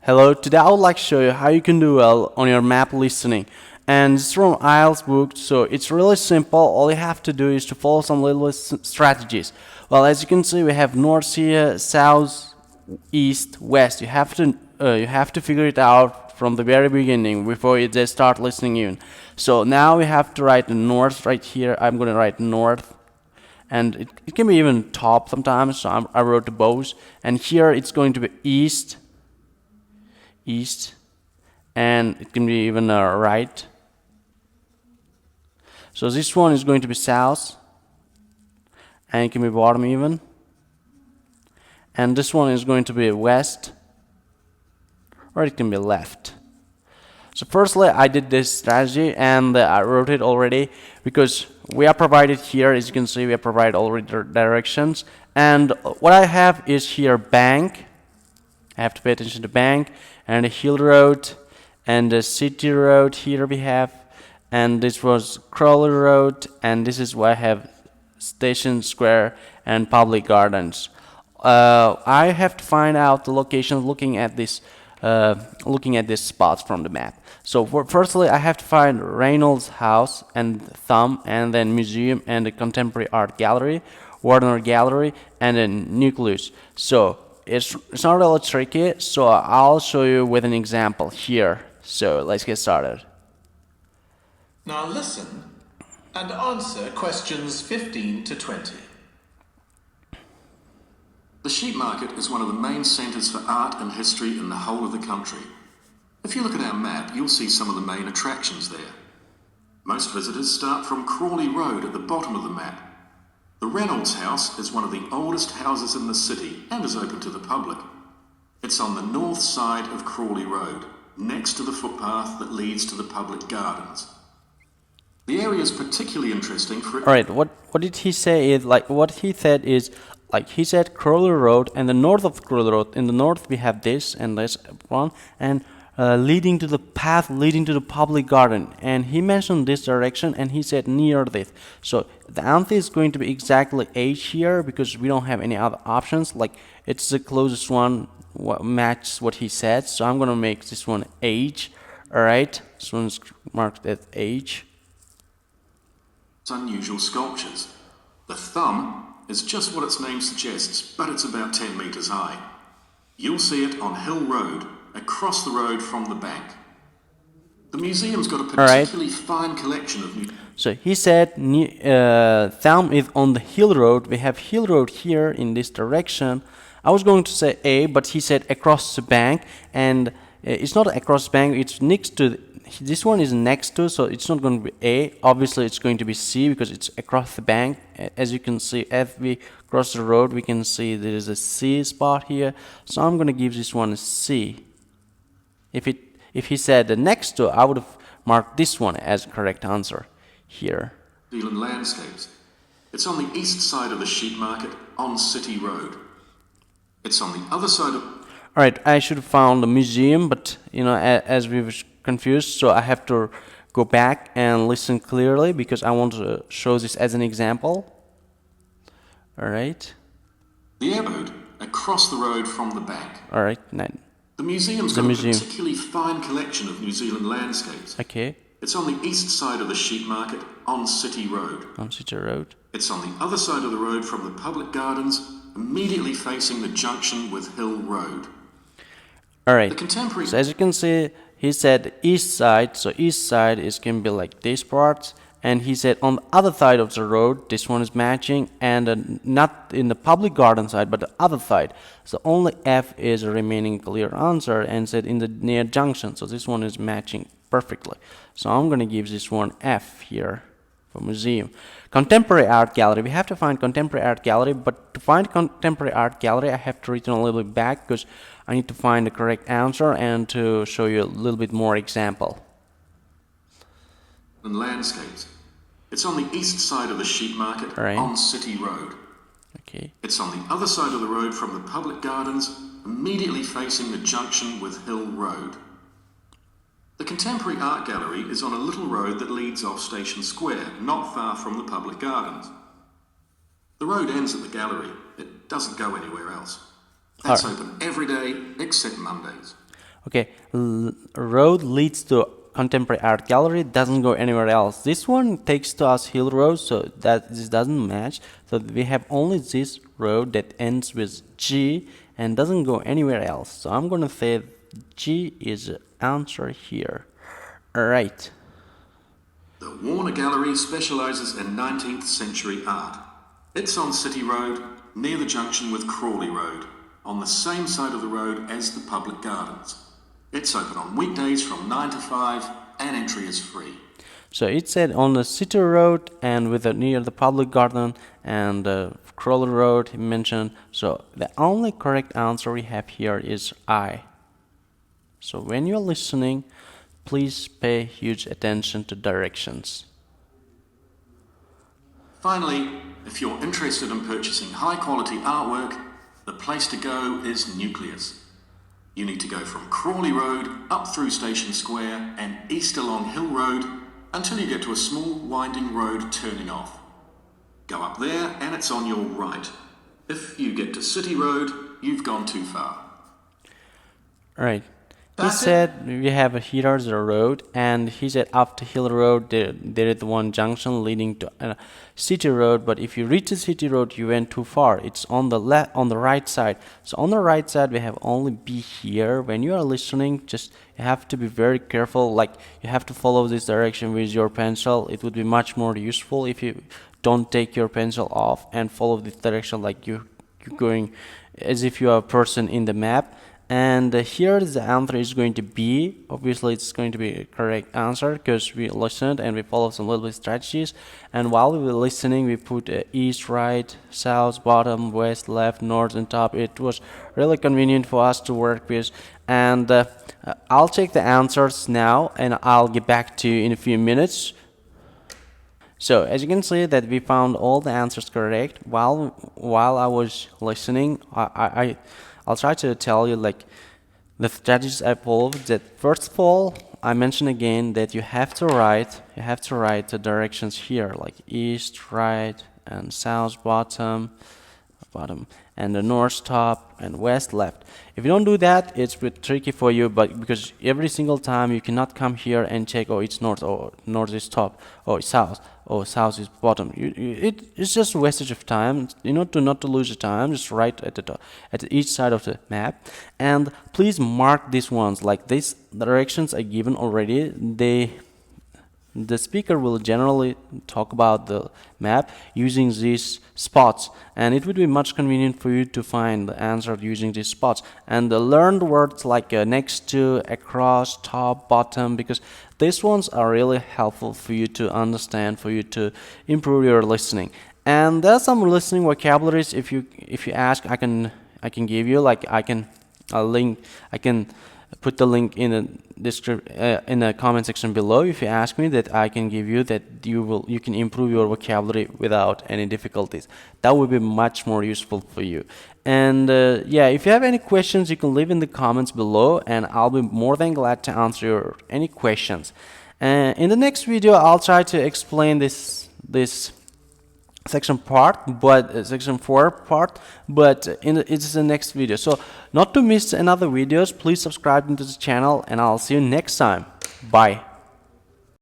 Hello, today I would like to show you how you can do well on your map listening. And it's from IELTS book, so it's really simple. All you have to do is to follow some little strategies. Well, as you can see, we have north here, south, east, west. You have to figure it out from the very beginning before you just start listening in. So now we have to write the north right here. I'm going to write north. And it can be even top sometimes, so I wrote the both. And here it's going to be east, and it can be even right. So this one is going to be south, and it can be bottom even. And this one is going to be west, or it can be left. So firstly, I did this strategy and I wrote it already because we are provided here, as you can see, we are provided already directions. And what I have is here bank. I have to pay attention to bank and a hill road and a city road here we have. And this was Crawley Road, and this is where I have Station Square and Public Gardens. I have to find out the location looking at this spots from the map. So firstly, I have to find Reynolds House and Thumb, and then Museum and the Contemporary Art Gallery, Warner Gallery, and then Nucleus. So it's not really tricky. So I'll show you with an example here. So let's get started. Now listen and answer questions 15 to 20. The sheep market is one of the main centres for art and history in the whole of the country. If you look at our map, you'll see some of the main attractions there. Most visitors start from Crawley Road at the bottom of the map. The Reynolds House is one of the oldest houses in the city and is open to the public. It's on the north side of Crawley Road, next to the footpath that leads to the public gardens. The area is particularly interesting for... Alright, what did he say is, what he said is, he said Crawley Road, and the north of Crawley Road, in the north we have this and this one, and leading to the path leading to the public garden. And he mentioned this direction and he said near this. So the answer is going to be exactly H here because we don't have any other options. It's the closest one matches what he said. So I'm going to make this one H. Alright, this one's marked as H. Unusual sculptures. The Thumb is just what its name suggests, but it's about 10 metres high. You'll see it on Hill Road, across the road from the bank. The museum's got a particularly fine collection of... So he said Thumb is on the Hill Road. We have Hill Road here in this direction. I was going to say A, but he said across the bank, and it's not across the bank, it's next to... This one is next to, so it's not going to be A. Obviously, it's going to be C because it's across the bank. As you can see, if we cross the road, we can see there is a C spot here. So I'm going to give this one a C. If he said the next to, I would have marked this one as a correct answer here. Zealand landscapes. It's on the east side of the sheep market on City Road. It's on the other side of... Alright, I should have found the museum, but as we were confused, so I have to go back and listen clearly because I want to show this as an example. Alright. The airboat across the road from the bank. Alright, the museum's got a particularly fine collection of New Zealand landscapes. Okay. It's on the east side of the sheep market on City Road. On City Road. It's on the other side of the road from the public gardens, immediately facing the junction with Hill Road. Alright, the contemporary... so as you can see, he said east side, so east side can be like these parts. And he said on the other side of the road, this one is matching, and not in the public garden side, but the other side. So only F is a remaining clear answer, and said in the near junction. So this one is matching perfectly. So I'm going to give this one F here for museum. Contemporary art gallery. We have to find contemporary art gallery, but to find contemporary art gallery, I have to return a little bit back because I need to find the correct answer and to show you a little bit more example. And landscapes. It's on the east side of the sheep market on City Road. Okay. It's on the other side of the road from the public gardens, immediately facing the junction with Hill Road. The Contemporary Art Gallery is on a little road that leads off Station Square, not far from the public gardens. The road ends at the gallery. It doesn't go anywhere else. That's open every day except Mondays. Okay, road leads to contemporary art gallery, doesn't go anywhere else. This one takes to us Hill Road, so that this doesn't match. So we have only this road that ends with G and doesn't go anywhere else. So I'm gonna say G is the answer here. Alright. The Warner Gallery specialises in 19th century art. It's on City Road, near the junction with Crawley Road, on the same side of the road as the public gardens. It's open on weekdays from 9 to 5 and entry is free. So it said on the City Road and with near the public garden and Crawley Road he mentioned. So the only correct answer we have here is I. So when you're listening, please pay huge attention to directions. Finally, if you're interested in purchasing high-quality artwork, the place to go is Nucleus. You need to go from Crawley Road up through Station Square and east along Hill Road until you get to a small winding road turning off. Go up there and it's on your right. If you get to City Road, you've gone too far. Alright. He That's it. said we have here's the road, and he said after Hill Road there is one junction leading to City Road. But if you reach the City Road, you went too far. It's on the left, on the right side. So on the right side, we have only B here. When you are listening, just you have to be very careful. Like you have to follow this direction with your pencil. It would be much more useful if you don't take your pencil off and follow this direction, like you're going as if you are a person in the map. And here the answer is going to be, obviously it's going to be a correct answer because we listened and we followed some little bit strategies. And while we were listening, we put east, right, south, bottom, west, left, north, and top. It was really convenient for us to work with. And I'll check the answers now and I'll get back to you in a few minutes. So as you can see that we found all the answers correct while I was listening. I'll try to tell you like the strategies I followed. That first of all, I mentioned again that you have to write the directions here, like east, right, and south, bottom, and the north, top, and west, left. If you don't do that, it's a bit tricky for you, but because every single time you cannot come here and check, oh, it's north, or north is top, or south, or south is bottom. It's just a wastage of time. You know, not to lose the time, just write at the top, at each side of the map. And please mark these ones, like these directions are given already. The speaker will generally talk about the map using these spots, and it would be much convenient for you to find the answer using these spots. And the learned words like next to, across, top, bottom, because these ones are really helpful for you to understand, for you to improve your listening. And there's some listening vocabularies. If you ask, I can give you, like I can put the link in the comment section below. If you ask me, that I can give you, that you can improve your vocabulary without any difficulties. That would be much more useful for you. And yeah, if you have any questions, you can leave in the comments below and I'll be more than glad to answer any questions. In the next video, I'll try to explain this section 4 part, but it's the next video. So not to miss another videos, please subscribe to the channel and I'll see you next time. Bye.